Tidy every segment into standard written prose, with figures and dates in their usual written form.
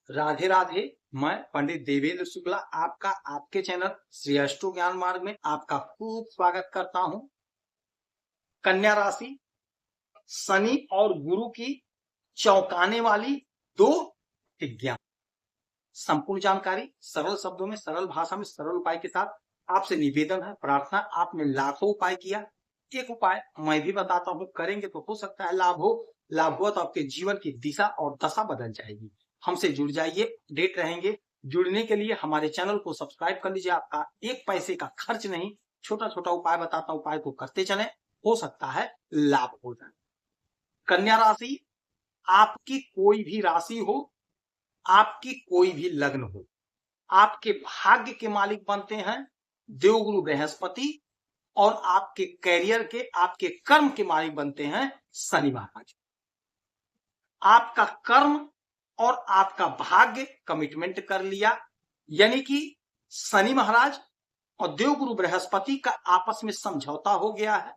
राधे राधे। मैं पंडित देवेंद्र शुक्ला आपका आपके चैनल श्री अष्टो ज्ञान मार्ग में आपका खूब स्वागत करता हूं। कन्या राशि, शनि और गुरु की चौंकाने वाली दो विज्ञान। संपूर्ण जानकारी सरल शब्दों में, सरल भाषा में, सरल उपाय के साथ आपसे निवेदन है, प्रार्थना। आपने लाखों उपाय किया, एक उपाय मैं भी बताता हूं, करेंगे तो हो सकता है लाभ हो। लाभ हुआ तो आपके जीवन की दिशा और दशा बदल जाएगी। हमसे जुड़ जाइए, अपडेट रहेंगे। जुड़ने के लिए हमारे चैनल को सब्सक्राइब कर लीजिए। आपका एक पैसे का खर्च नहीं, छोटा छोटा उपाय बताता हूं, उपाय को करते चले, हो सकता है लाभ हो जाए। कन्या राशि, आपकी कोई भी राशि हो, आपकी कोई भी लग्न हो, आपके भाग्य के मालिक बनते हैं देवगुरु बृहस्पति, और आपके कैरियर के, आपके कर्म के मालिक बनते हैं शनि महाराज। आपका कर्म और आपका भाग्य कमिटमेंट कर लिया, यानी कि शनि महाराज और देवगुरु बृहस्पति का आपस में समझौता हो गया है।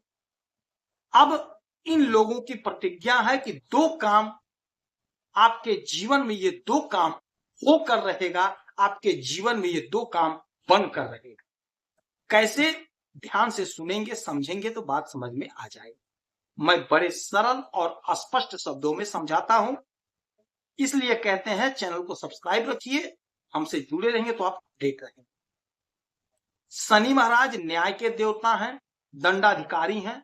अब इन लोगों की प्रतिज्ञा है कि दो काम आपके जीवन में, ये दो काम होकर रहेगा, आपके जीवन में ये दो काम बनकर रहेगा। कैसे? ध्यान से सुनेंगे, समझेंगे तो बात समझ में आ जाएगी। मैं बड़े सरल और स्पष्ट शब्दों में समझाता हूं, इसलिए कहते हैं चैनल को सब्सक्राइब रखिए, हमसे जुड़े रहेंगे तो आप अपडेट रहेंगे। शनि महाराज न्याय के देवता हैं, दंडाधिकारी हैं।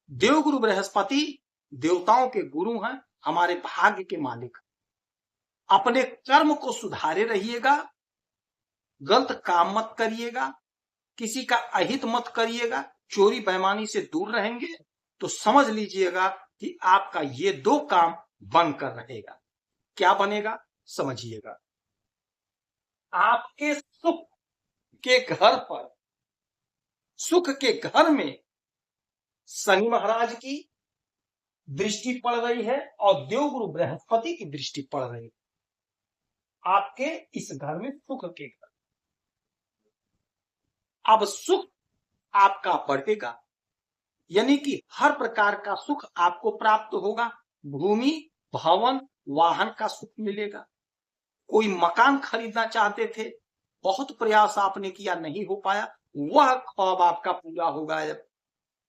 देवगुरु बृहस्पति देवताओं के गुरु हैं, हमारे भाग्य के मालिक। अपने कर्म को सुधारे रहिएगा, गलत काम मत करिएगा, किसी का अहित मत करिएगा, चोरी बेईमानी से दूर रहेंगे तो समझ लीजिएगा कि आपका ये दो काम बनकर रहेगा। क्या बनेगा समझिएगा। आपके सुख के घर पर, सुख के घर में शनि महाराज की दृष्टि पड़ रही है और देवगुरु बृहस्पति की दृष्टि पड़ रही है। आपके इस घर में सुख के घर, अब सुख आपका बढ़ेगा, यानी कि हर प्रकार का सुख आपको प्राप्त होगा। भूमि, भवन, वाहन का सुख मिलेगा। कोई मकान खरीदना चाहते थे, बहुत प्रयास आपने किया, नहीं हो पाया, वह ख्वाब आपका पूरा होगा। जब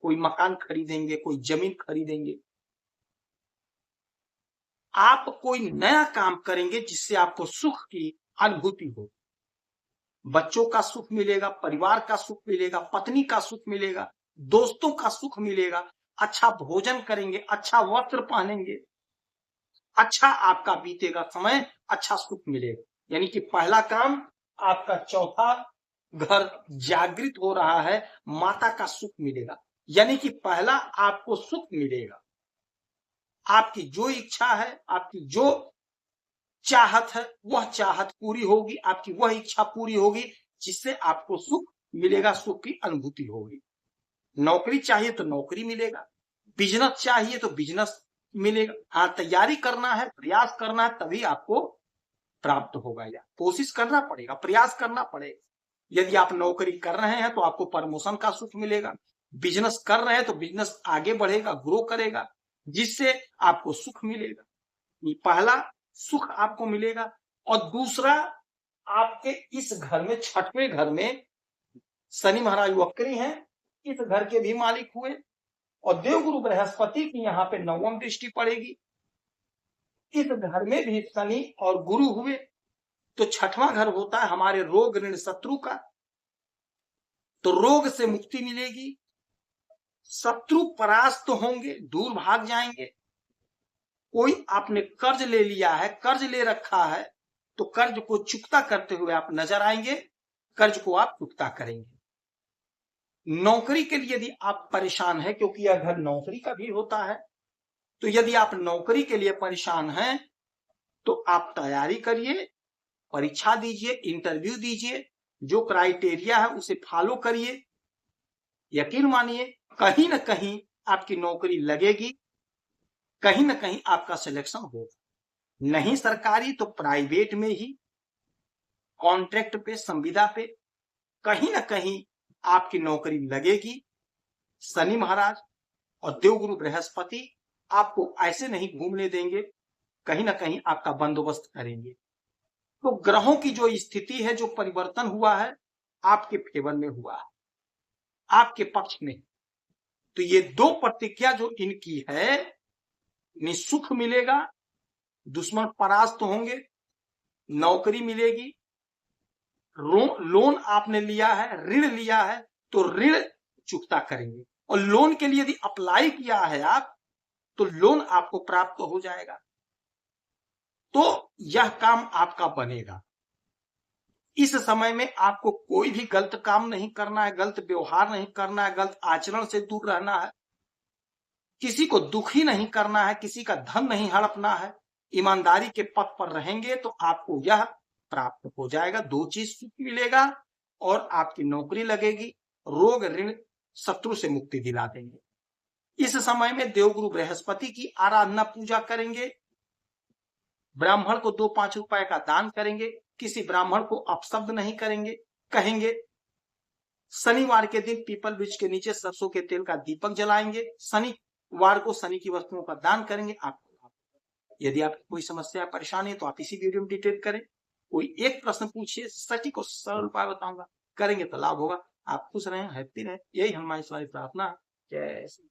कोई मकान खरीदेंगे, कोई जमीन खरीदेंगे, आप कोई नया काम करेंगे जिससे आपको सुख की अनुभूति हो। बच्चों का सुख मिलेगा, परिवार का सुख मिलेगा, पत्नी का सुख मिलेगा, दोस्तों का सुख मिलेगा। अच्छा भोजन करेंगे, अच्छा वस्त्र पहनेंगे, अच्छा आपका बीतेगा समय, अच्छा सुख मिलेगा। यानी कि पहला काम, आपका चौथा घर जागृत हो रहा है, माता का सुख मिलेगा। यानी कि पहला आपको सुख मिलेगा। आपकी जो इच्छा है, आपकी जो चाहत है, वह चाहत पूरी होगी, आपकी वह इच्छा पूरी होगी, जिससे आपको सुख मिलेगा, सुख की अनुभूति होगी। नौकरी चाहिए तो नौकरी मिलेगा, बिजनेस चाहिए तो बिजनेस मिलेगा। हाँ, तैयारी करना है, प्रयास करना है, तभी आपको प्राप्त होगा। या कोशिश करना पड़ेगा, प्रयास करना पड़ेगा। यदि आप नौकरी कर रहे हैं तो आपको प्रमोशन का सुख मिलेगा। बिजनेस कर रहे हैं तो बिजनेस आगे बढ़ेगा, ग्रो करेगा, जिससे आपको सुख मिलेगा। ये पहला सुख आपको मिलेगा। और दूसरा, आपके इस घर में, छठवें घर में शनि महाराज वक्री हैं, इस घर के भी मालिक हुए, और देवगुरु बृहस्पति की यहाँ पे नवम दृष्टि पड़ेगी। इस घर में भी शनि और गुरु हुए, तो छठवां घर होता है हमारे रोग ऋण शत्रु का, तो रोग से मुक्ति मिलेगी, शत्रु परास्त होंगे, दूर भाग जाएंगे। कोई आपने कर्ज ले लिया है, कर्ज ले रखा है, तो कर्ज को चुकता करते हुए आप नजर आएंगे, कर्ज को आप चुकता करेंगे। नौकरी के लिए यदि आप परेशान हैं, क्योंकि यह घर नौकरी का भी होता है, तो यदि आप नौकरी के लिए परेशान हैं तो आप तैयारी करिए, परीक्षा दीजिए, इंटरव्यू दीजिए, जो क्राइटेरिया है उसे फॉलो करिए। यकीन मानिए, कहीं ना कहीं आपकी नौकरी लगेगी, कहीं ना कहीं आपका सिलेक्शन होगा। नहीं सरकारी तो प्राइवेट में ही, कॉन्ट्रैक्ट पे, संविदा पे, कहीं ना कहीं आपकी नौकरी लगेगी। शनि महाराज और देवगुरु बृहस्पति आपको ऐसे नहीं घूमने देंगे, कहीं ना कहीं आपका बंदोबस्त करेंगे। तो ग्रहों की जो स्थिति है, जो परिवर्तन हुआ है, आपके फेवर में हुआ है, आपके पक्ष में। तो ये दो प्रतिज्ञा जो इनकी है, निःसुख मिलेगा, दुश्मन परास्त होंगे, नौकरी मिलेगी, लोन आपने लिया है, ऋण लिया है, तो ऋण चुकता करेंगे, और लोन के लिए यदि अप्लाई किया है आप, तो लोन आपको प्राप्त हो जाएगा। तो यह काम आपका बनेगा। इस समय में आपको कोई भी गलत काम नहीं करना है, गलत व्यवहार नहीं करना है, गलत आचरण से दूर रहना है, किसी को दुखी नहीं करना है, किसी का धन नहीं हड़पना है। ईमानदारी के पथ पर रहेंगे तो आपको यह प्राप्त हो जाएगा। दो चीज सुख मिलेगा और आपकी नौकरी लगेगी, रोग ऋण शत्रु से मुक्ति दिला देंगे। इस समय में देवगुरु बृहस्पति की आराधना पूजा करेंगे, ब्राह्मण को 2-5 रुपए का दान करेंगे, किसी ब्राह्मण को अपशब्द नहीं कहेंगे। शनिवार के दिन पीपल वृक्ष के नीचे सरसों के तेल का दीपक जलाएंगे, शनिवार को शनि की वस्तुओं का दान करेंगे। आपको यदि आपकी कोई समस्या परेशानी है तो आप इसी वीडियो में डिटेल करें, कोई एक प्रश्न पूछिए, सटीक और सरल उपाय बताऊंगा, करेंगे तो लाभ होगा। आप खुश रहें, हैप्पी रहें, यही हमारी सारी प्रार्थना। जय श्री